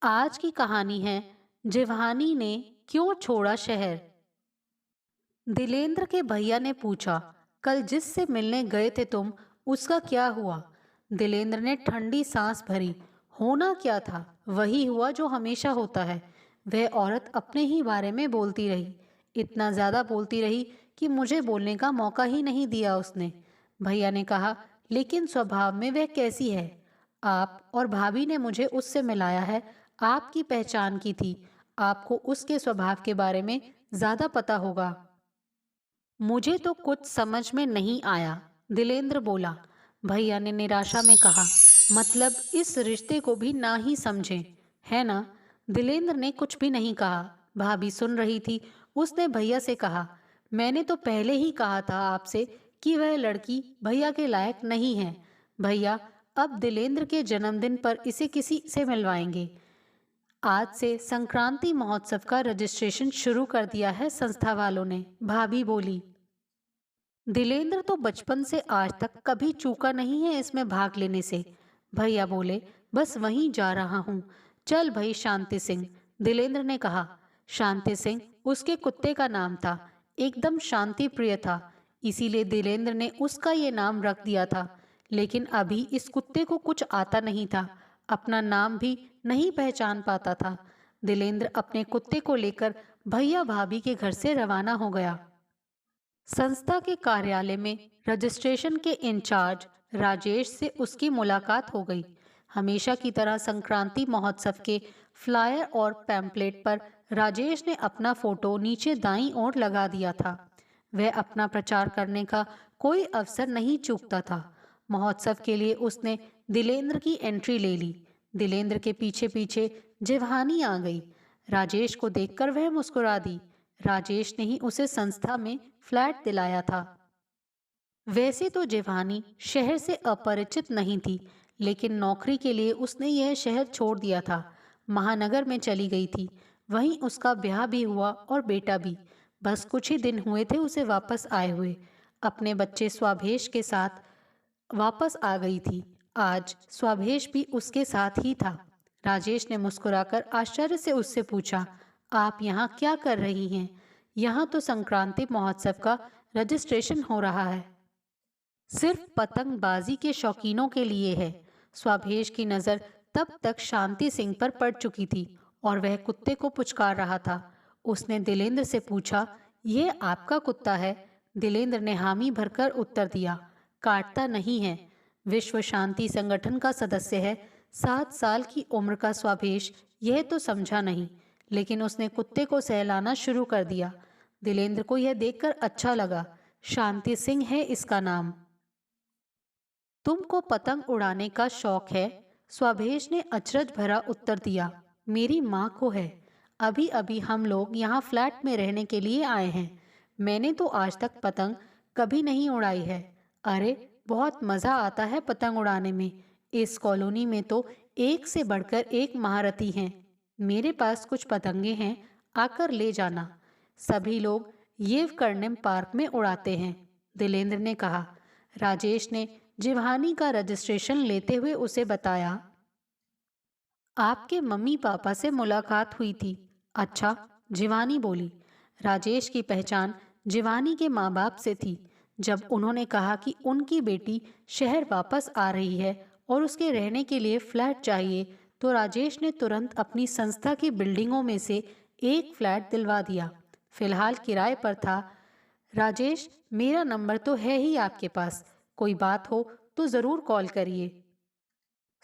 आज की कहानी है जिवानी ने क्यों छोड़ा शहर। दिलेंद्र के भैया ने पूछा, कल जिससे मिलने गए थे तुम, उसका क्या हुआ? दिलेंद्र ने ठंडी सांस भरी। होना क्या था? वही हुआ जो हमेशा होता है। वह औरत अपने ही बारे में बोलती रही। इतना ज्यादा बोलती रही कि मुझे बोलने का मौका ही नहीं दिया उसने। भैया ने कहा, लेकिन स्वभाव में वह कैसी है? आप और भाभी ने मुझे उससे मिलाया है। आपकी पहचान की थी। आपको उसके स्वभाव के बारे में ज्यादा पता होगा। मुझे तो कुछ समझ में नहीं आया, दिलेंद्र बोला। भैया ने निराशा में कहा, मतलब इस रिश्ते को भी ना ही समझे, है ना? दिलेंद्र ने कुछ भी नहीं कहा। भाभी सुन रही थी। उसने भैया से कहा, मैंने तो पहले ही कहा था आपसे कि वह लड़की भैया के लायक नहीं है। भैया, अब दिलेंद्र के जन्मदिन पर इसे किसी से मिलवाएंगे। आज से संक्रांति महोत्सव का रजिस्ट्रेशन शुरू कर दिया है संस्था वालों ने, भाभी बोली। दिलेंद्र तो बचपन से आज तक कभी चूका नहीं है इसमें भाग लेने से। भैया बोले, बस वहीं जा रहा हूँ। चल भाई शांति सिंह, दिलेंद्र ने कहा। शांति सिंह उसके कुत्ते का नाम था। एकदम शांति प्रिय था। इसीलिए दिलेंद्र ने उसका ये नाम रख दिया था। लेकिन अभी इस कुत्ते को कुछ आता नहीं था। अपना नाम भी नहीं पहचान पाता था। दिलेंद्र अपने कुत्ते को लेकर भैया भाभी के घर से रवाना हो गया। संस्था के कार्यालय में रजिस्ट्रेशन के इंचार्ज राजेश से उसकी मुलाकात हो गई। हमेशा की तरह संक्रांति महोत्सव के फ्लायर और पैम्पलेट पर राजेश ने अपना फोटो नीचे दाईं ओर लगा दिया था। वह अपना प्रचार करने का कोई अवसर नहीं चूकता था। महोत्सव के लिए उसने दिलेंद्र की एंट्री ले ली। दिलेंद्र के पीछे पीछे जिवानी आ गई। राजेश को देखकर वह मुस्कुरा दी। राजेश ने ही उसे संस्था में फ्लैट दिलाया था। वैसे तो जिवानी शहर से अपरिचित नहीं थी, लेकिन नौकरी के लिए उसने यह शहर छोड़ दिया था। महानगर में चली गई थी। वहीं उसका ब्याह भी हुआ और बेटा भी। बस कुछ ही दिन हुए थे उसे वापस आए हुए। अपने बच्चे स्वाभेश के साथ वापस आ गई थी। आज स्वाभेश भी उसके साथ ही था। राजेश ने मुस्कुराकर आश्चर्य से उससे पूछा, आप यहाँ क्या कर रही हैं? यहाँ तो संक्रांति महोत्सव का रजिस्ट्रेशन हो रहा है। सिर्फ पतंगबाजी के शौकीनों के लिए है। स्वाभेश की नज़र तब तक शांति सिंह पर पड़ चुकी थी और वह कुत्ते को पुचकार रहा था। उसने दिलेंद्र से पूछा, यह आपका कुत्ता है? दिलेंद्र ने हामी भरकर उत्तर दिया, काटता नहीं है। विश्व शांति संगठन का सदस्य है। 7 साल की उम्र का स्वाभेश यह तो समझा नहीं, लेकिन उसने कुत्ते को सहलाना शुरू कर दिया। दिलेंद्र को यह देखकर अच्छा लगा। शांति सिंह है इसका नाम। तुमको पतंग उड़ाने का शौक है? स्वभेश ने अचरज भरा उत्तर दिया, मेरी माँ को है। अभी अभी हम लोग यहाँ फ्लैट में रहने के लिए आए हैं। मैंने तो आज तक पतंग कभी नहीं उड़ाई है। अरे बहुत मज़ा आता है पतंग उड़ाने में। इस कॉलोनी में तो एक से बढ़कर एक महारथी हैं। मेरे पास कुछ पतंगे हैं, आकर ले जाना। सभी लोग ये कर्णिम पार्क में उड़ाते हैं, दिलेंद्र ने कहा। राजेश ने जिवानी का रजिस्ट्रेशन लेते हुए उसे बताया, आपके मम्मी पापा से मुलाकात हुई थी। अच्छा, जिवानी बोली। राजेश की पहचान जिवानी के माँ बाप से थी। जब उन्होंने कहा कि उनकी बेटी शहर वापस आ रही है और उसके रहने के लिए फ्लैट चाहिए, तो राजेश ने तुरंत अपनी संस्था की बिल्डिंगों में से एक फ्लैट दिलवा दिया। फिलहाल किराए पर था। राजेश, मेरा नंबर तो है ही आपके पास, कोई बात हो तो ज़रूर कॉल करिए।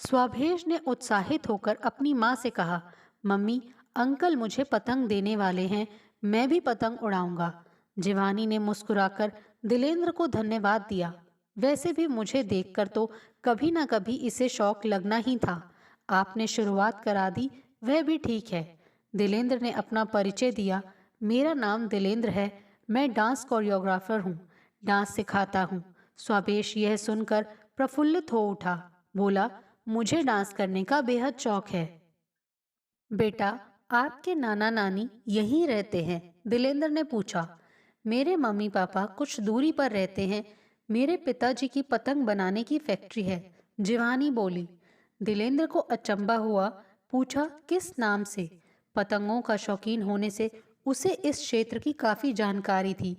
स्वभेश ने उत्साहित होकर अपनी माँ से कहा, मम्मी, अंकल मुझे पतंग देने वाले हैं, मैं भी पतंग उड़ाऊंगा। जिवानी ने मुस्कुराकर दिलेंद्र को धन्यवाद दिया। वैसे भी मुझे देखकर तो कभी ना कभी इसे शौक लगना ही था। आपने शुरुआत करा दी, वह भी ठीक है। दिलेंद्र ने अपना परिचय दिया, मेरा नाम दिलेंद्र है, मैं डांस कोरियोग्राफर हूँ, डांस सिखाता हूँ। स्वभेश यह सुनकर प्रफुल्लित हो उठा। बोला, मुझे डांस करने का बेहद शौक है। बेटा, आपके नाना नानी यहीं रहते हैं? दिलेंद्र ने पूछा। मेरे मम्मी पापा कुछ दूरी पर रहते हैं। मेरे पिताजी की पतंग बनाने की फैक्ट्री है, जिवानी बोली। दिलेंद्र को अचंभा हुआ। पूछा, किस नाम से? पतंगों का शौकीन होने से उसे इस क्षेत्र की काफी जानकारी थी।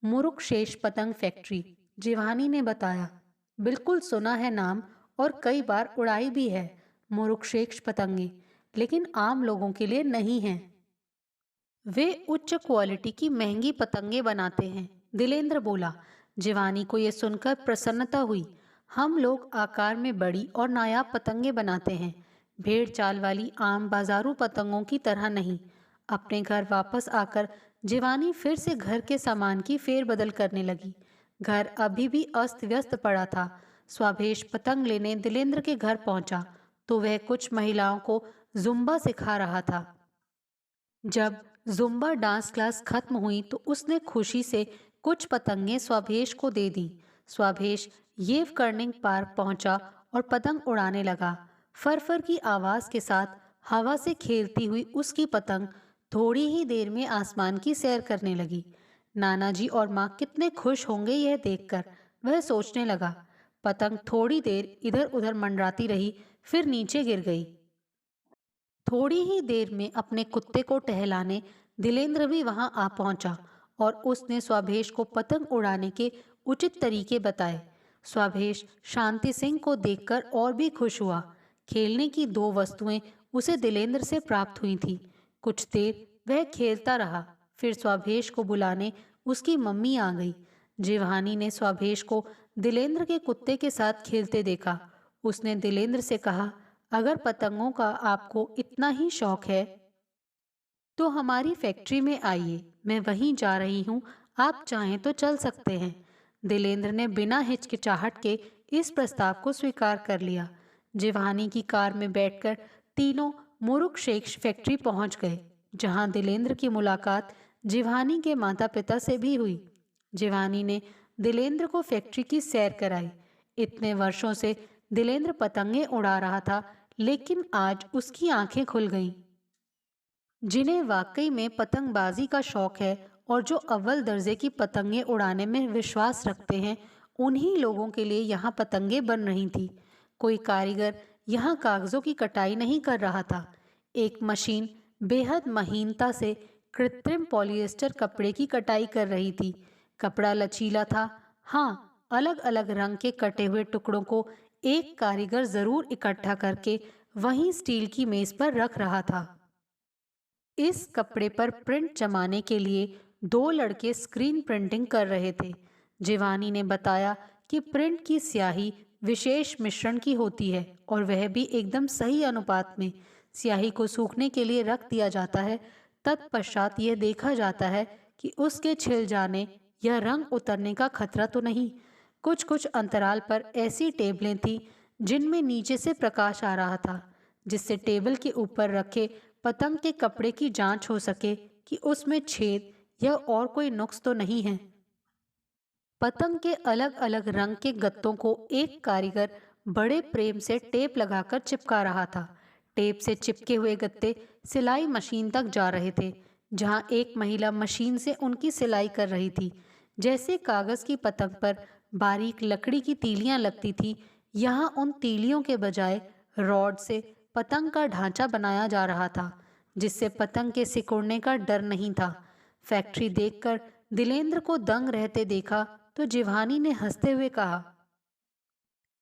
मुरुकशेष पतंग फैक्ट्री, जिवानी ने बताया। बिल्कुल सुना है नाम, और कई बार उड़ाई भी है मुरुकशेष पतंगे, लेकिन आम लोगों के लिए नहीं है। वे उच्च क्वालिटी की महंगी पतंगे बनाते हैं, दिलेंद्र बोला। जिवानी को यह सुनकर प्रसन्नता हुई। हम लोग आकार में बड़ी और नायाब पतंगे बनाते हैं, भेड़ चाल वाली आम बाजारू पतंगों की तरह नहीं। अपने घर वापस आकर जिवानी फिर से घर के सामान की फेरबदल करने लगी। घर अभी भी अस्त व्यस्त पड़ा था। स्वाभेश पतंग लेने दिलेंद्र के घर पहुंचा तो वह कुछ महिलाओं को जुम्बा सिखा रहा था। जब जुम्बा डांस क्लास खत्म हुई तो उसने खुशी से कुछ पतंगे स्वाभेश को दे दी। स्वाभेश येव कर्निंग पार्क पहुंचा और पतंग उड़ाने लगा। फर की आवाज के साथ हवा से खेलती हुई उसकी पतंग थोड़ी ही देर में आसमान की सैर करने लगी। नानाजी और माँ कितने खुश होंगे यह देखकर, वह सोचने लगा। पतंग थोड़ी देर इधर उधर मंडराती रही, फिर नीचे गिर गई। थोड़ी ही देर में अपने कुत्ते को टहलाने दिलेंद्र भी वहां आ पहुंचा और उसने स्वाभेश को पतंग उड़ाने के उचित तरीके बताए। स्वाभेश शांति सिंह को देखकर और भी खुश हुआ। खेलने की दो वस्तुएं उसे दिलेंद्र से प्राप्त हुई थी। कुछ देर वह खेलता रहा, फिर स्वाभेश को बुलाने उसकी मम्मी आ गई। जिवानी ने स्वाभेश को दिलेंद्र के कुत्ते के साथ खेलते देखा। उसने दिलेंद्र से कहा, अगर पतंगों का आपको इतना ही शौक है तो हमारी फैक्ट्री में आइए, मैं वहीं जा रही हूँ, आप चाहें तो चल सकते हैं। दिलेंद्र ने बिना हिचकिचाहट के इस प्रस्ताव को स्वीकार कर लिया। जिवानी की कार में बैठकर तीनों मुरुकशेख फैक्ट्री पहुंच गए, जहां दिलेंद्र की मुलाकात जिवानी के माता पिता से भी हुई। जिवानी ने दिलेंद्र को फैक्ट्री की सैर कराई। इतने वर्षों से दिलेंद्र पतंगे उड़ा रहा था, लेकिन आज उसकी आंखें खुल गईं। जिन्हें वाकई में पतंगबाजी का शौक है और जो अव्वल दर्जे की पतंगे उड़ाने में विश्वास रखते हैं, उन्हीं लोगों के लिए यहाँ पतंगे बन रही थी। कोई कारीगर यहाँ कागजों की कटाई नहीं कर रहा था। एक मशीन बेहद महीनता से कृत्रिम पॉलिएस्टर कपड़े की कटाई कर रही थी। कपड़ा लचीला था, हाँ, अलग अलग रंग के कटे हुए टुकड़ों को एक कारीगर जरूर इकट्ठा करके वहीं स्टील की मेज पर रख रहा था। इस कपड़े पर प्रिंट जमाने के लिए दो लड़के स्क्रीन प्रिंटिंग कर रहे थे। जिवानी ने बताया कि प्रिंट की स्याही विशेष मिश्रण की होती है और वह भी एकदम सही अनुपात में। स्याही को सूखने के लिए रख दिया जाता है। तत्पश्चात यह देखा जाता है कि उसके छिल जाने या रंग उतरने का खतरा तो नहीं। कुछ कुछ अंतराल पर ऐसी टेबलें थीं जिनमें नीचे से प्रकाश आ रहा था, जिससे टेबल के ऊपर रखे पतंग के कपड़े की जांच हो सके कि उसमें छेद या और कोई नुक्स तो नहीं है। पतंग के अलग अलग रंग के गत्तों को एक कारीगर बड़े प्रेम से टेप लगाकर चिपका रहा था। टेप से चिपके हुए गत्ते सिलाई मशीन तक जा रहे थे, जहां एक महिला मशीन से उनकी सिलाई कर रही थी। जैसे कागज की पतंग पर बारीक लकड़ी की तीलियां लगती थी, यहाँ उन तीलियों के बजाय रॉड से पतंग का ढांचा बनाया जा रहा था, जिससे पतंग के सिकुड़ने का डर नहीं था। फैक्ट्री देखकर दिलेंद्र को दंग रहते देखा तो जिवानी ने हंसते हुए कहा,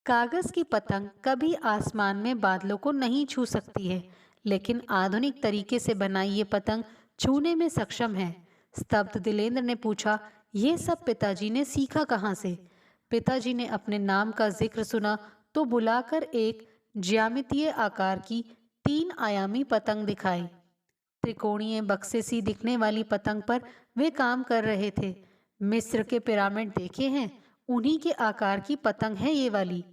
कागज की पतंग कभी आसमान में बादलों को नहीं छू सकती है, लेकिन आधुनिक तरीके से बनाई ये पतंग छूने में सक्षम है। स्तब्ध दिलेंद्र ने पूछा, ये सब पिताजी ने सीखा कहाँ से? पिताजी ने अपने नाम का जिक्र सुना तो बुलाकर एक ज्यामितीय आकार की 3 आयामी पतंग दिखाई। त्रिकोणीय बक्से सी दिखने वाली पतंग पर वे काम कर रहे थे। मिस्र के पिरामिड देखे हैं, उन्हीं के आकार की पतंग है ये वाली।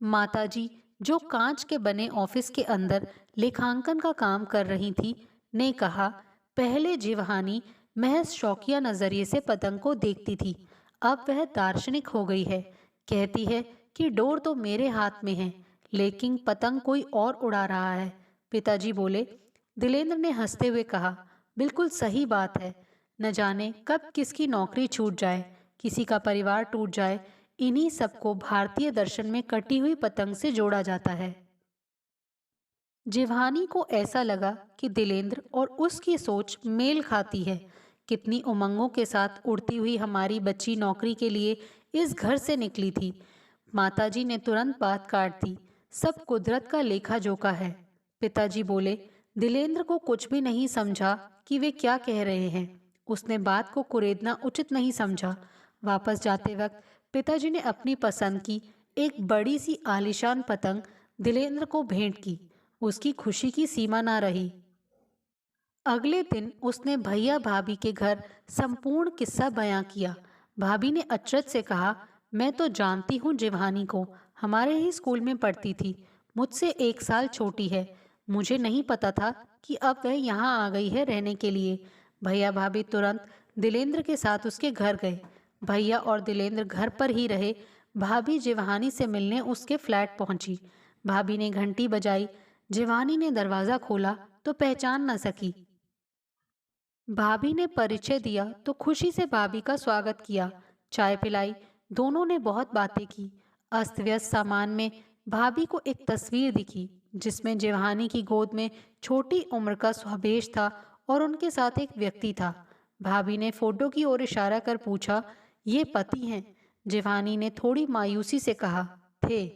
माताजी, जो कांच के बने ऑफिस के अंदर लेखांकन का काम कर रही थी, ने कहा, पहले जिवहानी महज शौकिया नजरिए से पतंग को देखती थी, अब वह दार्शनिक हो गई है। कहती है कि डोर तो मेरे हाथ में है, लेकिन पतंग कोई और उड़ा रहा है। पिताजी बोले। दिलेंद्र ने हंसते हुए कहा, बिल्कुल सही बात है। न जाने कब किसकी नौकरी छूट जाए, किसी का परिवार टूट जाए। इन्हीं सबको भारतीय दर्शन में कटी हुई पतंग से जोड़ा जाता है। जिवानी को ऐसा लगा कि दिलेंद्र और उसकी सोच मेल खाती है। कितनी उमंगों के साथ उड़ती हुई हमारी बच्ची नौकरी के लिए इस घर से निकली थी। माताजी ने तुरंत बात काट दी। सब कुदरत का लेखा जोखा है। पिताजी बोले। दिलेंद्र को कुछ भी नहीं समझा कि वे क्या कह रहे हैं। उसने बात को कुरेदना उचित नहीं समझा। वापस जाते वक्त पिताजी ने अपनी पसंद की एक बड़ी सी आलीशान पतंग दिलेंद्र को भेंट की। उसकी खुशी की सीमा ना रही। अगले दिन उसने भैया भाभी के घर संपूर्ण किस्सा बयां किया। भाभी ने अचरज से कहा, मैं तो जानती हूँ जिवानी को, हमारे ही स्कूल में पढ़ती थी, मुझसे 1 साल छोटी है। मुझे नहीं पता था कि अब वह यहाँ आ गई है रहने के लिए। भैया भाभी तुरंत दिलेंद्र के साथ उसके घर गए। भैया और दिलेंद्र घर पर ही रहे। भाभी जिवानी से मिलने उसके फ्लैट पहुंची। भाभी ने घंटी बजाई। जिवानी ने दरवाजा खोला तो पहचान न सकी। भाभी ने परिचय दिया तो खुशी से भाभी का स्वागत किया। चाय पिलाई। दोनों ने बहुत बातें की। अस्त व्यस्त सामान में भाभी को एक तस्वीर दिखी जिसमें जिवानी की गोद में छोटी उम्र का स्वभेश था और उनके साथ एक व्यक्ति था। भाभी ने फोटो की ओर इशारा कर पूछा, ये पति हैं? जिवानी ने थोड़ी मायूसी से कहा, थे।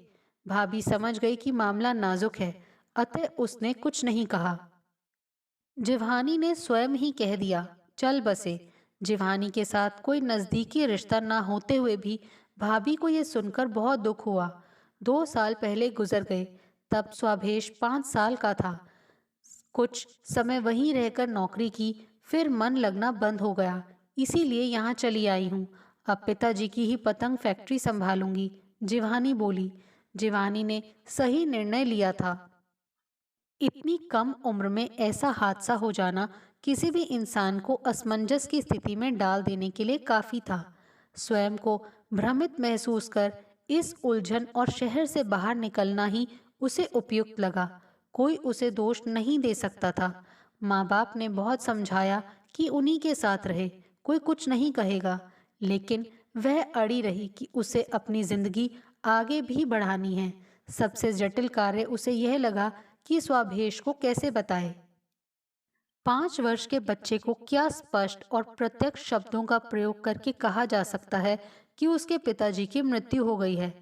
भाभी समझ गई कि मामला नाजुक है, अतः उसने कुछ नहीं कहा। जिवानी ने स्वयं ही कह दिया, चल बसे। जिवानी के साथ कोई नज़दीकी रिश्ता ना होते हुए भी भाभी को यह सुनकर बहुत दुख हुआ। 2 साल पहले गुजर गए। तब स्वभेश 5 साल का था। कुछ समय वहीं रहकर नौकरी की, फिर मन लगना बंद हो गया, इसीलिए यहाँ चली आई हूँ। अब पिताजी की ही पतंग फैक्ट्री संभालूंगी। जिवानी बोली। जिवानी ने सही निर्णय लिया था। इतनी कम उम्र में ऐसा हादसा हो जाना किसी भी इंसान को असमंजस की स्थिति में डाल देने के लिए काफी था। स्वयं को भ्रमित महसूस कर इस उलझन और शहर से बाहर निकलना ही उसे उपयुक्त लगा। कोई उसे दोष नहीं दे सकता था। माँ बाप ने बहुत समझाया कि उन्हीं के साथ रहे, कोई कुछ नहीं कहेगा, लेकिन वह अड़ी रही कि उसे अपनी जिंदगी आगे भी बढ़ानी है। सबसे जटिल कार्य उसे यह लगा कि स्वभेश को कैसे बताए। 5 वर्ष के बच्चे को क्या स्पष्ट और प्रत्यक्ष शब्दों का प्रयोग करके कहा जा सकता है कि उसके पिताजी की मृत्यु हो गई है?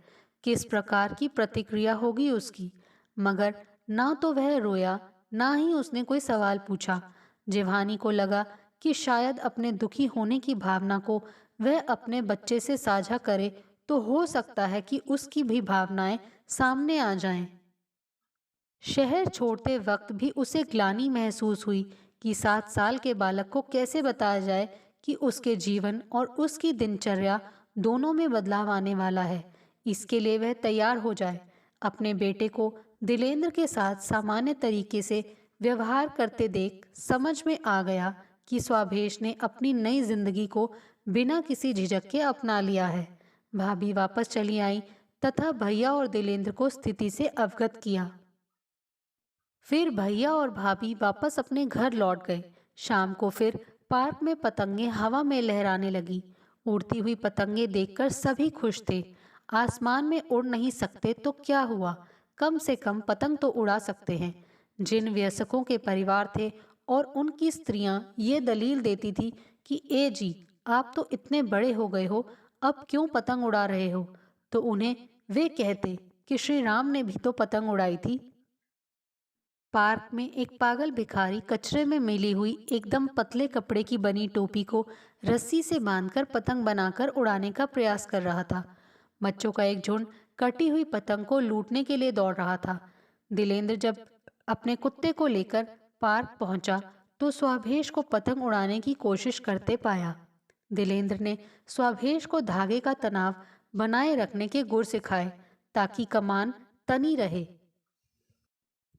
किस प्रकार की प्रतिक्रिया होगी उसकी? मगर ना तो वह रोया, ना ही उसने कोई सवाल पूछा। जिवानी को लगा कि शायद अपने दुखी होने की भावना को वह अपने बच्चे से साझा करे तो हो सकता है कि उसकी भी भावनाएं सामने आ जाएं। शहर छोड़ते वक्त भी उसे ग्लानि महसूस हुई कि 7 साल के बालक को कैसे बताया जाए कि उसके जीवन और उसकी दिनचर्या दोनों में बदलाव आने वाला है। इसके लिए वह तैयार हो जाए। अपने बेटे को दिलेंद्र के साथ सामान्य तरीके से व्यवहार करते देख समझ में आ गया कि स्वभेश ने अपनी नई जिंदगी को बिना किसी झिझक के अपना लिया है। भाभी वापस चली आई तथा भैया और दिलेंद्र को स्थिति से अवगत किया। फिर भैया और भाभी वापस अपने घर लौट गए। शाम को फिर पार्क में पतंगे हवा में लहराने लगी। उड़ती हुई पतंगे देखकर सभी खुश थे। आसमान में उड़ नहीं सकते तो क्या हुआ, कम से कम पतंग तो उड़ा सकते हैं। जिन वयस्कों के परिवार थे और उनकी स्त्रियां ये दलील देती थी कि ए जी, आप तो इतने बड़े हो गए हो, अब क्यों पतंग उड़ा रहे हो, तो उन्हें वे कहते कि श्री राम ने भी तो पतंग उड़ाई थी। पार्क में एक पागल भिखारी कचरे में मिली हुई एकदम पतले कपड़े की बनी टोपी को रस्सी से बांधकर पतंग बनाकर उड़ाने का प्रयास कर रहा था। बच्चों का एक झुंड कटी हुई पतंग को लूटने के लिए दौड़ रहा था। दिलेंद्र जब अपने कुत्ते को लेकर पार्क पहुंचा तो स्वभेश को पतंग उड़ाने की कोशिश करते पाया। दिलेंद्र ने स्वभेश को धागे का तनाव बनाए रखने के गुर सिखाए ताकि कमान तनी रहे।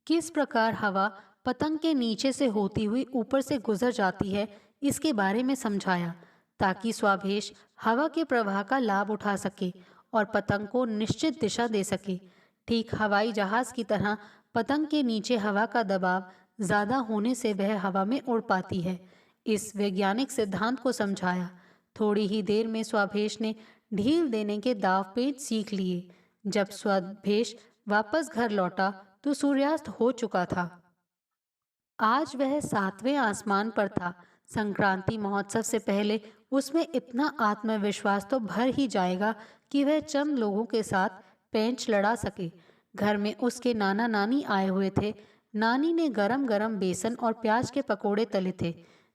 किस प्रकार हवा पतंग के नीचे से होती हुई ऊपर से गुजर जाती है, इसके बारे में समझाया ताकि स्वभेश हवा के प्रवाह का लाभ उठा सके और पतंग को निश्चित दिशा दे सके। ठीक हवाई जहाज की तरह पतंग के नीचे हवा का दबाव ज्यादा होने से वह हवा में उड़ पाती है। इस वैज्ञानिक सिद्धांत को समझाया। थोड़ी ही देर में स्वभेश ने ढील देने के दाव पेच सीख लिए। जब स्वभेश वापस घर लौटा तो सूर्यास्त हो चुका था। आज वह सातवें आसमान पर था। संक्रांति महोत्सव से पहले उसमें इतना आत्मविश्वास तो भर ही जाएगा कि वह चंद लोगों के साथ पेंच लड़ा सके। घर में उसके नाना नानी आए हुए थे। नानी ने गरम गरम बेसन और प्याज के पकोड़े तले थे।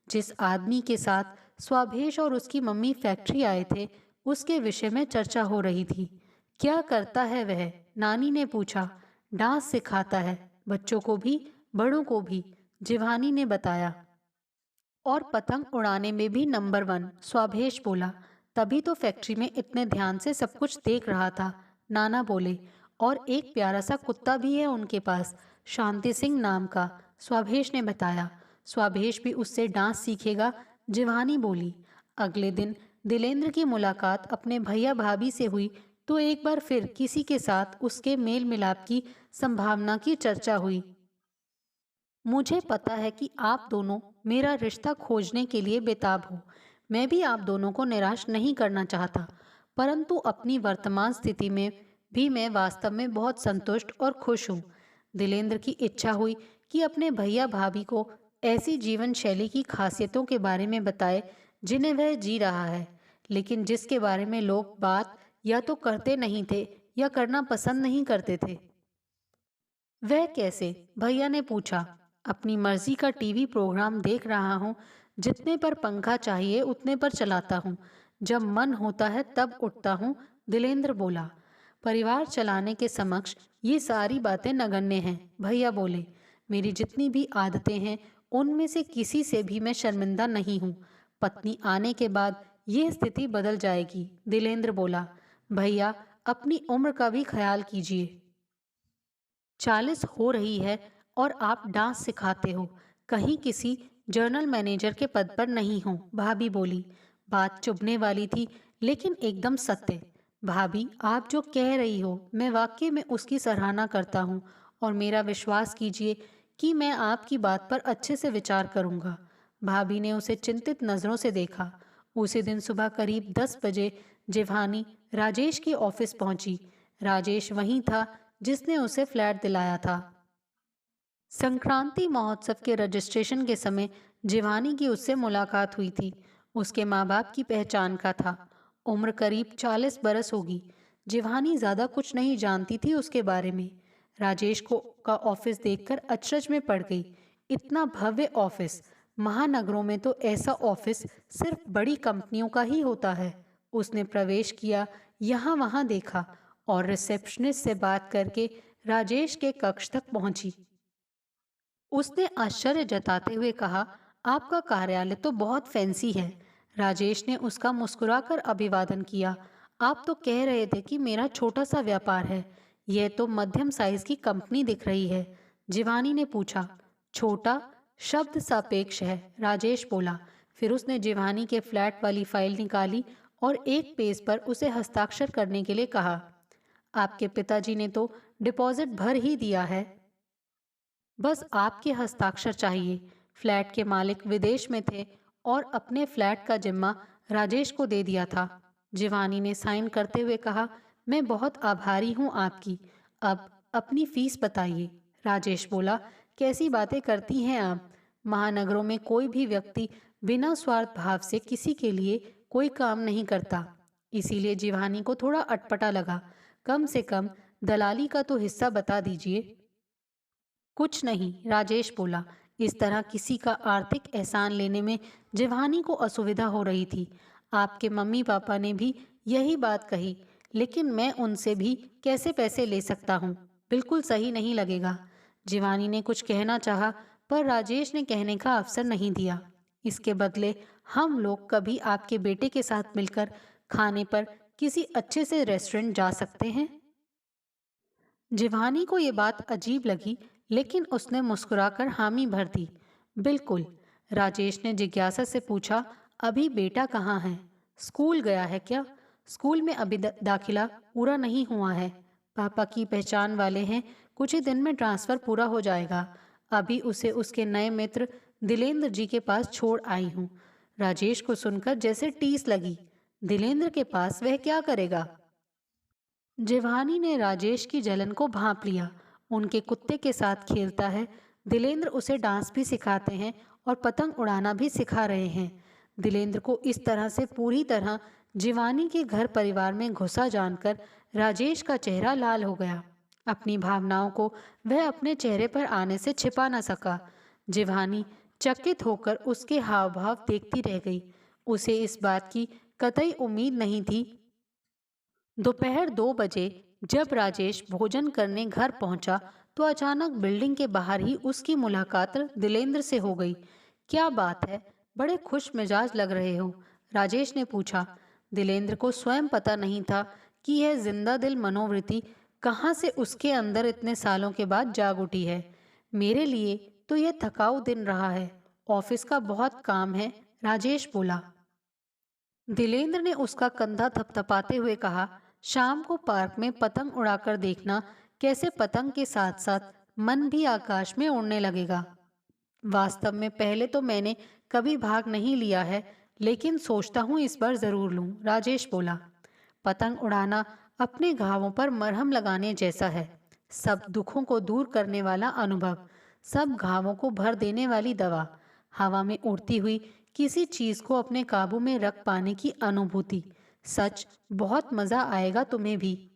जिस आदमी के साथ स्वाभेश और उसकी मम्मी फैक्ट्री आए थे, उसके विषय में चर्चा हो रही थी। क्या करता है वह? नानी ने पूछा। डांस सिखाता है, बच्चों को भी बड़ों को भी, जिवानी ने बताया। और पतंग उड़ाने में भी नंबर वन, स्वाभेश बोला। तभी तो फैक्ट्री में इतने ध्यान से सब कुछ देख रहा था, नाना बोले। और एक प्यारा सा कुत्ता भी है उनके पास, शांति सिंह नाम का, स्वाभेश ने बताया। स्वाभेश भी उससे डांस सीखेगा, जिवानी बोली। अगले दिन दिलेंद्र की मुलाकात अपने भैया भाभी से हुई तो एक बार फिर किसी के साथ उसके मेल मिलाप की संभावना की चर्चा हुई। मुझे पता है कि आप दोनों मेरा रिश्ता खोजने के लिए बेताब हो। मैं भी आप दोनों को निराश नहीं करना चाहता, परंतु अपनी वर्तमान स्थिति में भी मैं वास्तव में बहुत संतुष्ट और खुश हूँ। दिलेंद्र की इच्छा हुई कि अपने भैया भाभी को ऐसी जीवन शैली की खासियतों के बारे में बताए जिन्हें वह जी रहा है, लेकिन जिसके बारे में लोग बात या तो करते नहीं थे या करना पसंद नहीं करते थे। वह कैसे? भैया ने पूछा। अपनी मर्जी का टीवी प्रोग्राम देख रहा हूँ। जितने पर पंखा चाहिए उतने पर चलाता हूँ। जब मन होता है तब उठता हूँ, दिलेंद्र बोला। परिवार चलाने के समक्ष ये सारी बातें नगण्य हैं, भैया बोले। मेरी जितनी भी आदतें हैं उनमें से किसी से भी मैं शर्मिंदा नहीं हूँ। पत्नी आने के बाद ये स्थिति बदल जाएगी, दिलेंद्र बोला। भैया, अपनी उम्र का भी ख्याल कीजिए। 40 हो रही है और आप डांस सिखाते हो, कहीं किसी जर्नल मैनेजर के पद पर नहीं हो, भाभी बोली। बात चुभने वाली थी लेकिन एकदम सत्य। भाभी, आप जो कह रही हो मैं वाकई में उसकी सराहना करता हूँ और मेरा विश्वास कीजिए कि मैं आपकी बात पर अच्छे से विचार करूँगा। भाभी ने उसे चिंतित नज़रों से देखा। उसी दिन सुबह करीब 10 बजे जिवानी राजेश के ऑफिस पहुंची। राजेश वहीं था जिसने उसे फ्लैट दिलाया था। संक्रांति महोत्सव के रजिस्ट्रेशन के समय जिवानी की उससे मुलाकात हुई थी। उसके माँ बाप की पहचान का था। उम्र करीब 40 बरस होगी। जिवानी ज्यादा कुछ नहीं जानती थी उसके बारे में। राजेश को का ऑफिस देखकर अचरज में पड़ गई। इतना भव्य ऑफिस! महानगरों में तो ऐसा ऑफिस सिर्फ बड़ी कंपनियों का ही होता है। उसने प्रवेश किया, यहाँ वहाँ देखा और रिसेप्शनिस्ट से बात करके राजेश के कक्ष तक पहुंची। उसने आश्चर्य जताते हुए कहा, आपका कार्यालय तो बहुत फैंसी है। राजेश ने उसका मुस्कुराकर अभिवादन किया। आप तो कह रहे थे कि मेरा छोटा सा व्यापार है। यह तो मध्यम साइज की कंपनी दिख रही है, जिवानी ने पूछा। छोटा शब्द सापेक्ष है, राजेश बोला। फिर उसने जिवानी के फ्लैट वाली फाइल निकाली और एक पेज पर उसे हस्ताक्षर करने के लिए कहा। आपके पिताजी ने तो डिपॉजिट भर ही दिया है, बस आपके हस्ताक्षर चाहिए। फ्लैट के मालिक विदेश में थे और अपने फ्लैट का जिम्मा राजेश को दे दिया था। जिवानी ने साइन करते हुए कहा, मैं बहुत आभारी हूँ आपकी। अब अपनी फीस बताइए। राजेश बोला, कैसी बातें करती हैं आप? महानगरों में कोई भी व्यक्ति बिना स्वार्थ भाव से किसी के लिए कोई काम नहीं करता। इसीलिए जिवानी को थोड़ा अटपटा लगा। कम से कम दलाली का तो हिस्सा बता दीजिए। कुछ नहीं, राजेश बोला। इस तरह किसी का आर्थिक एहसान लेने में जिवानी को असुविधा हो रही थी। आपके मम्मी पापा ने भी यही बात कही, लेकिन मैं उनसे भी कैसे पैसे ले सकता हूँ? बिल्कुल सही नहीं लगेगा। जिवानी ने कुछ कहना चाहा, पर राजेश ने कहने का अवसर नहीं दिया। इसके बदले हम लोग कभी आपके बेटे के साथ मिलकर खाने पर किसी अच्छे से रेस्टोरेंट जा सकते हैं। जिवानी को ये बात अजीब लगी, लेकिन उसने मुस्कुराकर हामी भर दी। बिल्कुल। राजेश ने जिज्ञासा से पूछा, अभी बेटा कहाँ है? स्कूल गया है क्या? स्कूल में अभी दाखिला पूरा नहीं हुआ है। पापा की पहचान वाले हैं, कुछ ही दिन में ट्रांसफर पूरा हो जाएगा। अभी उसे उसके नए मित्र दिलेंद्र जी के पास छोड़ आई हूँ। राजेश को सुनकर जैसे टीस लगी। दिलेंद्र के पास वह क्या करेगा? जिवानी ने राजेश की जलन को भांप लिया। उनके कुत्ते के साथ खेलता है। दिलेंद्र उसे डांस भी सिखाते हैं और पतंग उड़ाना भी सिखा रहे हैं। दिलेंद्र को इस तरह से पूरी तरह जिवानी के घर परिवार में घुसा जानकर राजेश का चेहरा लाल हो गया। अपनी भावनाओं को वह अपने चेहरे पर आने से छिपा न सका। जिवानी चकित होकर उसके हाव भाव देखती रह गई। उसे इस बात की कतई उम्मीद नहीं थी। दोपहर 2 बजे जब राजेश भोजन करने घर पहुंचा तो अचानक बिल्डिंग के बाहर ही उसकी मुलाकात दिलेंद्र से हो गई। क्या बात है, बड़े खुश मिजाज लग रहे हो, राजेश ने पूछा। दिलेंद्र को स्वयं पता नहीं था कि यह जिंदा दिल मनोवृत्ति कहाँ से उसके अंदर इतने सालों के बाद जाग उठी है। मेरे लिए तो यह थकाऊ दिन रहा है, ऑफिस का बहुत काम है, राजेश बोला। दिलेंद्र ने उसका कंधा थपथपाते हुए कहा, शाम को पार्क में पतंग उड़ाकर देखना कैसे पतंग के साथ साथ मन भी आकाश में उड़ने लगेगा। वास्तव में पहले तो मैंने कभी भाग नहीं लिया है, लेकिन सोचता हूँ इस बार जरूर लूं, राजेश बोला। पतंग उड़ाना अपने घावों पर मरहम लगाने जैसा है। सब दुखों को दूर करने वाला अनुभव, सब घावों को भर देने वाली दवा, हवा में उड़ती हुई किसी चीज को अपने काबू में रख पाने की अनुभूति। सच बहुत मजा आएगा तुम्हें भी,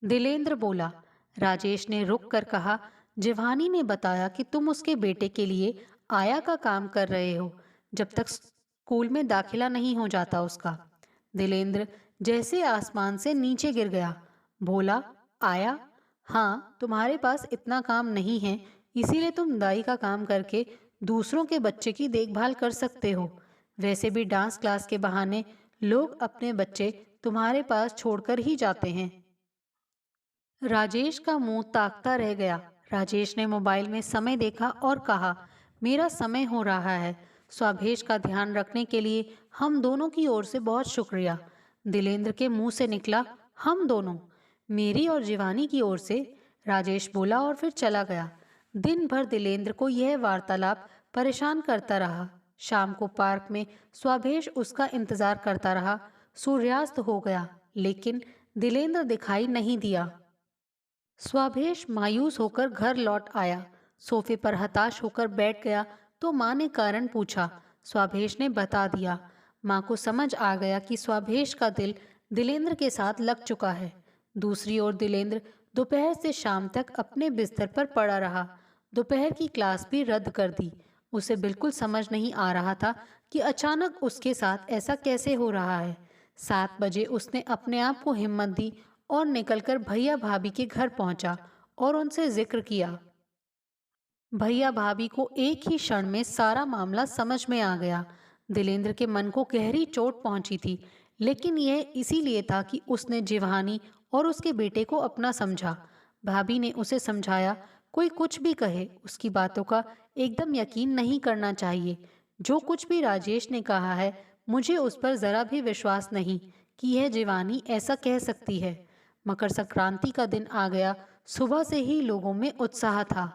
दिलेंद्र बोला। राजेश ने रुक कर कहा, जिवानी ने बताया कि तुम उसके बेटे के लिए आया का काम कर रहे हो, जब तक स्कूल में दाखिला नहीं हो जाता उसका। दिलेंद्र जैसे आसमान से नीचे गिर गया। बोला, आया? हाँ, तुम्हारे पास इतना काम नहीं है, इसीलिए तुम दाई का काम करके दूसरों के बच्चे की देखभाल कर सकते हो। वैसे भी डांस क्लास के बहाने लोग अपने बच्चे तुम्हारे पास छोड़कर ही जाते हैं। राजेश का मुंह ताकता रह गया। राजेश ने मोबाइल में समय देखा और कहा, मेरा समय हो रहा है। स्वभेश का ध्यान रखने के लिए हम दोनों की ओर से बहुत शुक्रिया। दिलेंद्र के मुंह से निकला, हम दोनों? मेरी और जीवानी की ओर से, राजेश बोला और फिर चला गया। दिन भर दिलेंद्र को यह वार्तालाप परेशान करता रहा। शाम को पार्क में स्वभेश उसका इंतजार करता रहा। सूर्यास्त हो गया, लेकिन दिलेंद्र दिखाई नहीं दिया। स्वभेश मायूस होकर घर लौट आया। सोफे पर हताश होकर बैठ गया तो माँ ने कारण पूछा। स्वभेश ने बता दिया। माँ को समझ आ गया कि स्वभेश का दिल दिलेंद्र के साथ लग चुका है। दूसरी ओर दिलेंद्र दोपहर से शाम तक अपने बिस्तर पर पड़ा रहा। दोपहर की क्लास भी रद्द कर दी। उसे बिल्कुल समझ नहीं आ रहा था कि अचानक उसके साथ ऐसा कैसे हो रहा है। 7 बजे उसने अपने आप को हिम्मत दी और निकलकर भैया भाभी के घर पहुंचा और उनसे जिक्र किया। भैया भाभी को एक ही क्षण में सारा मामला समझ में आ गया। दिलेंद्र के मन को गहरी चोट पहुंची थी, लेकिन यह इसीलिए था कि उसने जिवानी और उसके बेटे को अपना समझा। भाभी ने उसे समझाया, कोई कुछ भी कहे, उसकी बातों का एकदम यकीन नहीं करना चाहिए। जो कुछ भी राजेश ने कहा है, मुझे उस पर जरा भी विश्वास नहीं कि यह जिवानी ऐसा कह सकती है। मकर संक्रांति का दिन आ गया। सुबह से ही लोगों में उत्साह था।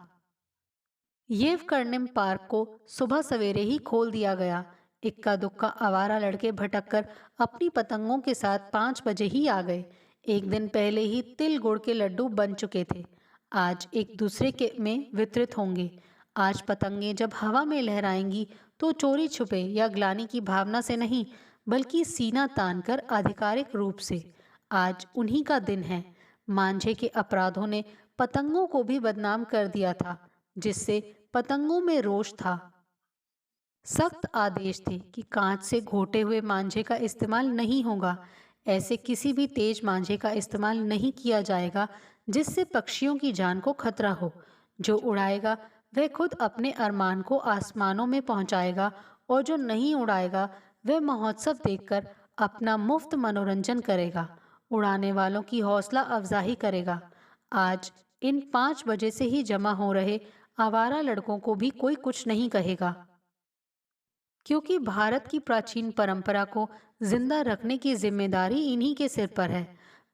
येवकर्णिम पार्क को सुबह सवेरे ही खोल दिया गया। इक्का दुक्का आवारा लड़के भटककर अपनी पतंगों के साथ 5 बजे ही आ गए। एक दिन पहले ही तिल गुड़ के लड्डू बन चुके थे, आज एक दूसरे के में वितरित होंगे। आज पतंगे जब हवा में लहराएंगी तो चोरी छुपे या ग्लानि की भावना से नहीं, बल्कि सीना तानकर आधिकारिक रूप से। आज उन्हीं का दिन है। मांझे के अपराधों ने पतंगों को भी बदनाम कर दिया था, जिससे पतंगों में रोष था। सख्त आदेश थे कि कांच से घोटे हुए मांझे का इस्तेमाल नहीं होगा। ऐसे किसी भी तेज मांझे का इस्तेमाल नहीं किया जाएगा जिससे पक्षियों की जान को खतरा हो। जो उड़ाएगा वह खुद अपने अरमान को आसमानों में पहुंचाएगा, और जो नहीं उड़ाएगा वह महोत्सव देखकर अपना मुफ्त मनोरंजन करेगा, उड़ाने वालों की हौसला अफजाई करेगा। आज इन 5 बजे से ही जमा हो रहे आवारा लड़कों को भी कोई कुछ नहीं कहेगा, क्योंकि भारत की प्राचीन परंपरा को जिंदा रखने की जिम्मेदारी इन्हीं के सिर पर है।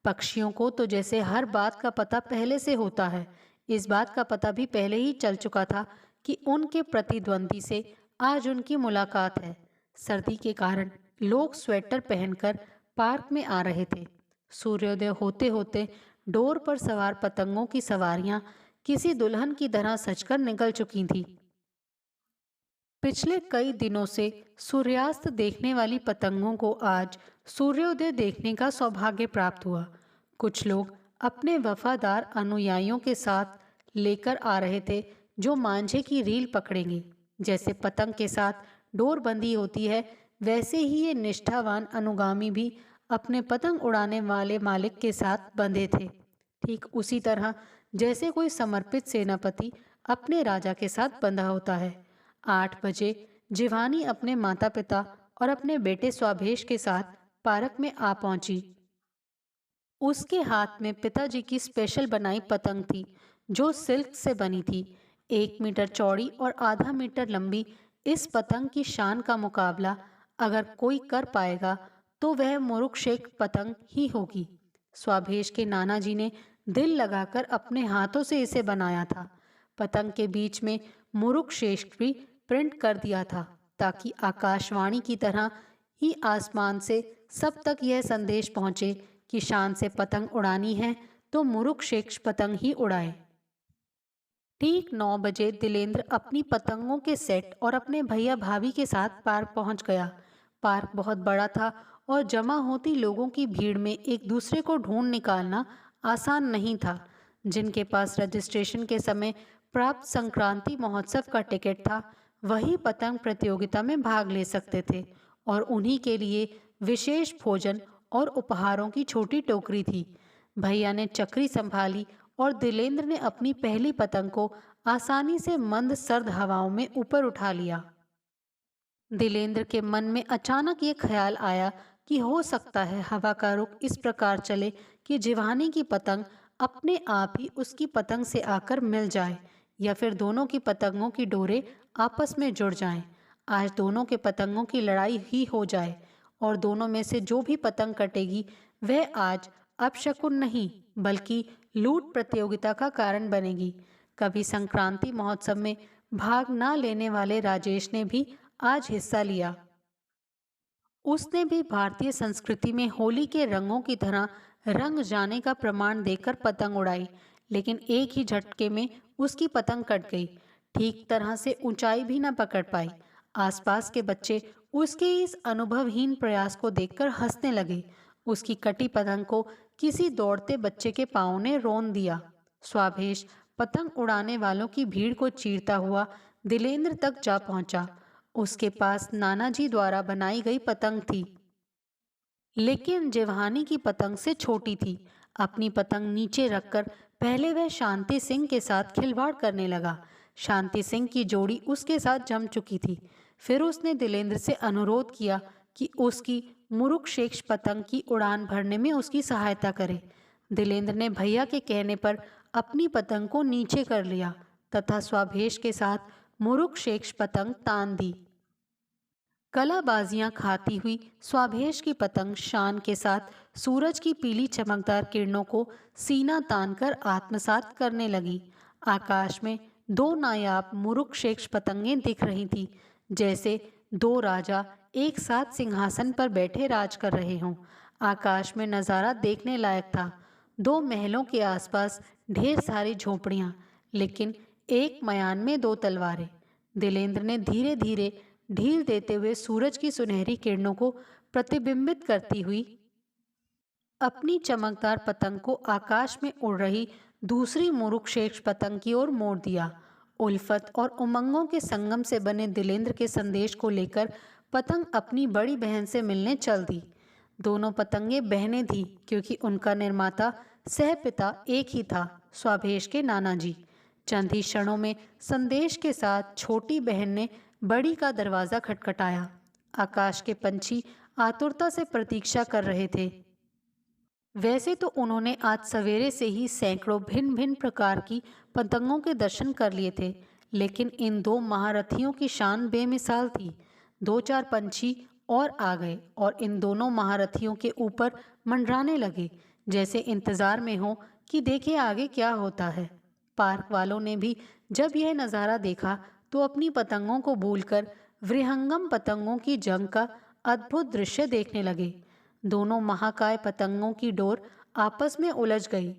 पक्षियों को तो जैसे हर बात का पता पहले से होता है, इस बात का पता भी पहले ही चल चुका था कि उनके प्रतिद्वंदी से आज उनकी मुलाकात है। सर्दी के कारण लोग स्वेटर पहनकर पार्क में आ रहे थे। सूर्योदय होते होते डोर पर सवार पतंगों की सवारियां किसी दुल्हन की तरह सजकर निकल चुकी थीं। पिछले कई दिनों से सूर्यास्त देखने वाली पतंगों को आज सूर्योदय देखने का सौभाग्य प्राप्त हुआ। कुछ लोग अपने वफादार अनुयायियों के साथ लेकर आ रहे थे, जो मांझे की रील पकड़ेंगे। जैसे पतंग के साथ डोर बंधी होती है, वैसे ही ये निष्ठावान अनुगामी भी अपने पतंग उड़ाने वाले मालिक के साथ बंधे थे। ठीक उसी तरह जैसे कोई समर्पित सेनापति अपने राजा के साथ बंधा होता है। 8 बजे जिवानी अपने माता पिता और अपने बेटे स्वाभेश के साथ पार्क में आ पहुंची। उसके हाथ में पिताजी की स्पेशल बनाई पतंग थी, जो सिल्क से बनी थी। 1 मीटर चौड़ी और आधा मीटर लंबी इस पतंग की शान का मुकाबला अगर कोई कर पाएगा तो वह मुरुक शेख पतंग ही होगी। स्वाभेश के नाना जी ने दिल लगाकर अपने हाथों से इसे बनाया था। पतंग के बीच में मुरुक शेख भी प्रिंट कर दिया था, ताकि आकाशवाणी की तरह ही आसमान से सब तक यह संदेश पहुंचे कि शान से पतंग उड़ानी है तो मुरुक शेख पतंग ही उड़ाए। ठीक 9 बजे दिलेंद्र अपनी पतंगों के सेट और अपने भैया भाभी के साथ पार्क पहुंच गया। पार्क बहुत बड़ा था और जमा होती लोगों की भीड़ में एक दूसरे को ढूंढ निकालना आसान नहीं था। जिनके पास रजिस्ट्रेशन के समय प्राप्त संक्रांति महोत्सव का टिकट था, वही पतंग प्रतियोगिता में भाग ले सकते थे, और उन्हीं के लिए विशेष भोजन और उपहारों की छोटी टोकरी थी। भैया ने चक्री संभाली और दिलेंद्र ने अपनी पहली पतंग को आसानी से मंद सर्द हवाओं में ऊपर उठा लिया। दिलेंद्र के मन में अचानक ये ख्याल आया कि हो सकता है हवा का रुख इस प्रकार चले कि जिवानी की पतंग अपने आप ही उसकी पतंग से आकर मिल जाए, या फिर दोनों की पतंगों की डोरें आपस में जुड़ जाएं। आज दोनों के पतंगों की लड़ाई ही हो जाए, और दोनों में से जो भी पतंग कटेगी वह आज अपशकुन नहीं बल्कि लूट प्रतियोगिता का कारण बनेगी। कभी संक्रांति महोत्सव में भाग न लेने वाले राजेश ने भी आज हिस्सा लिया। उसने भी भारतीय संस्कृति में होली के रंगों की तरह रंग जाने का प्रमाण देकर पतंग उड़ाई, लेकिन एक ही झटके में उसकी पतंग कट गई। ठीक तरह से ऊंचाई भी न पकड़ पाई। आसपास के बच्चे उसके इस अनुभवहीन प्रयास को देखकर हंसने लगे। उसकी कटी पतंग को किसी दौड़ते बच्चे के पांव ने रौंद दिया। स्वाभेश पतंग उड़ाने वालों की भीड़ को चीरता हुआ दिलेंद्र तक जा पहुंचा। उसके पास नानाजी द्वारा बनाई गई पतंग थी, लेकिन जिवानी की पतंग से छोटी थी। अपनी पतंग नीचे रखकर पहले वह शांति सिंह के साथ खिलवाड़ करने लगा। शांति सिंह की जोड़ी उसके साथ जम चुकी थी। फिर उसने दिलेंद्र से अनुरोध किया कि उसकी मुरुक शेख पतंग की उड़ान भरने में उसकी सहायता करे। दिलेंद्र ने भैया के कहने पर अपनी पतंग को नीचे कर लिया तथा स्वाभेश के साथ मुरुक शेख पतंग तान दी। कलाबाजियां खाती हुई स्वाभेश की पतंग शान के साथ सूरज की पीली चमकदार किरणों को सीना तान कर आत्मसात करने लगी। आकाश में दो नायाब मुरुक शेख पतंगें दिख रही थी, जैसे दो राजा एक साथ सिंहासन पर बैठे राज कर रहे हों। आकाश में नज़ारा देखने लायक था। दो महलों के आसपास ढेर सारी झोपड़ियां, लेकिन एक मयान में दो तलवारें। दिलेंद्र ने धीरे धीरे ढील देते हुए सूरज की सुनहरी किरणों को प्रतिबिंबित करती हुई अपनी चमकदार पतंग को आकाश में उड़ रही दूसरी मुरुक शेख पतंग की ओर मोड़ दिया। उल्फत और उमंगों के संगम से बने दिलेंद्र के संदेश को लेकर पतंग अपनी बड़ी बहन से मिलने चल दी। दोनों पतंगें बहनें थीं, क्योंकि उनका निर्माता सह पिता एक ही था, स्वाभेश के नाना जी। चंद ही क्षणों में संदेश के साथ छोटी बहन ने बड़ी का दरवाजा खटखटाया। आकाश के पंछी आतुरता से प्रतीक्षा कर रहे थे। वैसे तो उन्होंने आज सवेरे से ही सैकड़ों भिन्न भिन्न प्रकार की पतंगों के दर्शन कर लिए थे, लेकिन इन दो महारथियों की शान बेमिसाल थी। दो चार पंछी और आ गए और इन दोनों महारथियों के ऊपर मंडराने लगे, जैसे इंतजार में हो कि देखे आगे क्या होता है। पार्क वालों ने भी जब यह नज़ारा देखा तो अपनी पतंगों को भूलकर विहंगम पतंगों की जंग का अद्भुत दृश्य देखने लगे। दोनों महाकाय पतंगों की डोर आपस में उलझ गई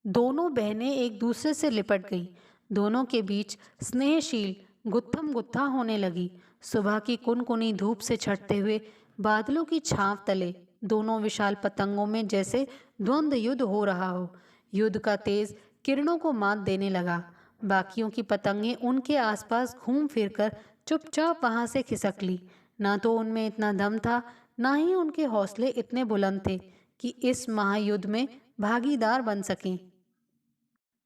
दोनों बहनें एक दूसरे से लिपट गई। दोनों के बीच स्नेहशील गुत्थम गुत्था होने लगी। सुबह की कुनकुनी धूप से छटते हुए बादलों की छांव तले दोनों विशाल पतंगों में जैसे द्वंद्व युद्ध हो रहा हो। युद्ध का तेज किरणों को मात देने लगा। बाकियों की पतंगें उनके आसपास घूम फिरकर चुपचाप वहां से खिसक ली। ना तो उनमें इतना दम था, ना ही उनके हौसले इतने बुलंद थे कि इस महायुद्ध में भागीदार बन सकें।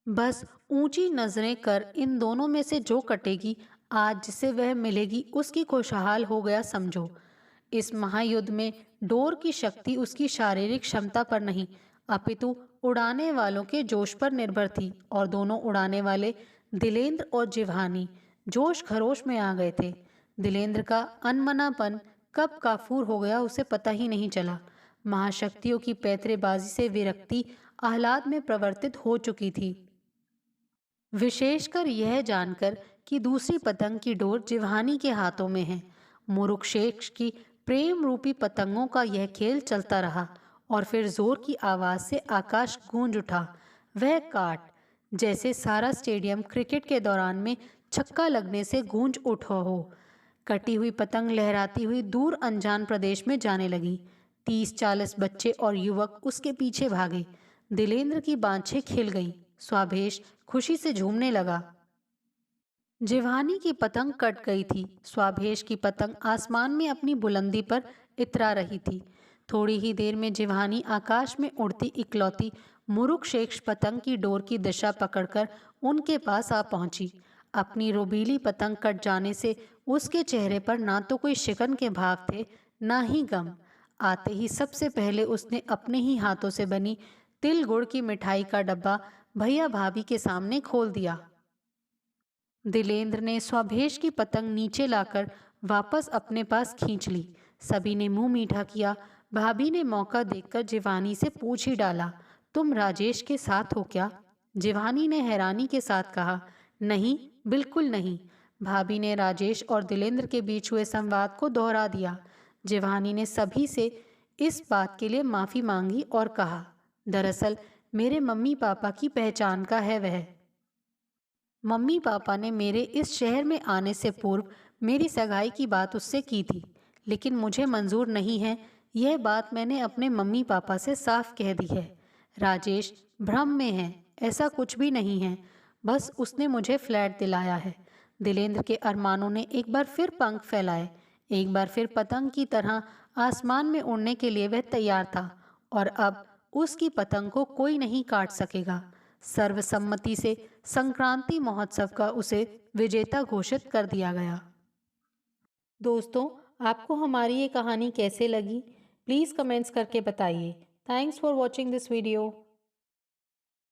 बस ऊंची नजरें कर इन दोनों में से जो कटेगी, आज जिसे वह मिलेगी उसकी खुशहाल हो गया समझो। इस महायुद्ध में डोर की शक्ति उसकी शारीरिक क्षमता पर नहीं, अपितु उड़ाने वालों के जोश पर निर्भर थी। और दोनों उड़ाने वाले दिलेंद्र और जिभानी जोश खरोश में आ गए थे। दिलेंद्र का अनमनापन कब काफूर हो गया उसे पता ही नहीं चला। महाशक्तियों की पैतरेबाजी से विरक्ति आह्लाद में प्रवर्तित हो चुकी थी। विशेषकर यह जानकर कि दूसरी पतंग की डोर जिवानी के हाथों में है। मुरुक्षेक्ष की प्रेम रूपी पतंगों का यह खेल चलता रहा और फिर जोर की आवाज से आकाश गूंज उठा। वह काट जैसे सारा स्टेडियम क्रिकेट के दौरान में छक्का लगने से गूंज उठा हो। कटी हुई पतंग लहराती हुई दूर अनजान प्रदेश में जाने लगी। 30-40 बच्चे और युवक उसके पीछे भागे। दिलेंद्र की बांछें खिल गईं। स्वाभेश खुशी से झूमने लगा। जिवानी की पतंग कट गई थी। स्वाभेश की पतंग आसमान में अपनी बुलंदी पर इतरा रही थी। थोड़ी ही देर में जिवानी आकाश में उड़ती इकलौती मुरुक्षेक्ष पतंग की डोर की दिशा पकड़कर उनके पास आ पहुंची। अपनी रोबीली पतंग कट जाने से उसके चेहरे पर ना तो कोई शिकन के भाव थे, ना ही गम। आते ही सबसे पहले उसने अपने ही हाथों से बनी तिल गुड़ की मिठाई का डब्बा भैया भाभी के सामने खोल दिया। दिलेंद्र ने स्वभेश की पतंग नीचे लाकर वापस अपने पास खींच ली। सभी ने मुंह मीठा किया। भाभी ने मौका देखकर जिवानी से पूछ ही डाला, तुम राजेश के साथ हो क्या? जिवानी ने हैरानी के साथ कहा, नहीं, बिल्कुल नहीं। भाभी ने राजेश और दिलेंद्र के बीच हुए संवाद को दोहरा दिया। जिवानी ने सभी से इस बात के लिए माफी मांगी और कहा, दरअसल मेरे मम्मी पापा की पहचान का है वह। मम्मी पापा ने मेरे इस शहर में आने से पूर्व मेरी सगाई की बात उससे की थी, लेकिन मुझे मंजूर नहीं है। यह बात मैंने अपने मम्मी पापा से साफ कह दी है। राजेश भ्रम में है, ऐसा कुछ भी नहीं है। बस उसने मुझे फ्लैट दिलाया है। दिलेंद्र के अरमानों ने एक बार फिर पंख फैलाए। एक बार फिर पतंग की तरह आसमान में उड़ने के लिए वह तैयार था। और अब उसकी पतंग को कोई नहीं काट सकेगा। सर्वसम्मति से संक्रांति महोत्सव का उसे विजेता घोषित कर दिया गया। दोस्तों, आपको हमारी ये कहानी कैसे लगी? प्लीज़ कमेंट्स करके बताइए। Thanks for watching this video.